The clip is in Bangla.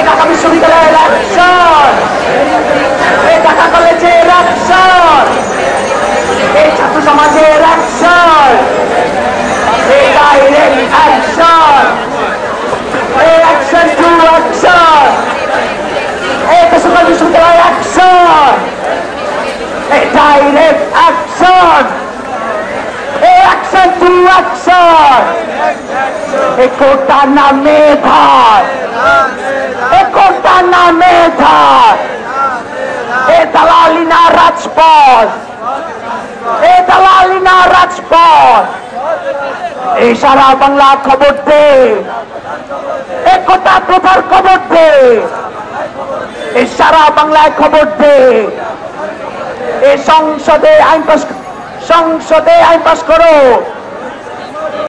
ঢাকা বিশ্ববিদ্যালয়ের অ্যাকশন, এই ঢাকা কলেজের অ্যাকশন, এই ছাত্র সমাজের অ্যাকশন, এই ডাইরেক্ট অ্যাকশন, এই অ্যাকশন টু অ্যাকশন, এই বেসরকারি বিশ্ববিদ্যালয়ের অ্যাকশন, এই ডাইরেক্ট অ্যাকশন, এই অ্যাকশন টু অ্যাকশন, এই কোটা না মেধার, এই কোটা না মেধার, এই দালালি না রাজপথ, এই দালালি না রাজপথ, এই সারা বাংলা খবর দে, এই কোটা প্রথার খবর দে, এই সারা বাংলায় খবর দে, এই সংসদে আইন পাস করো।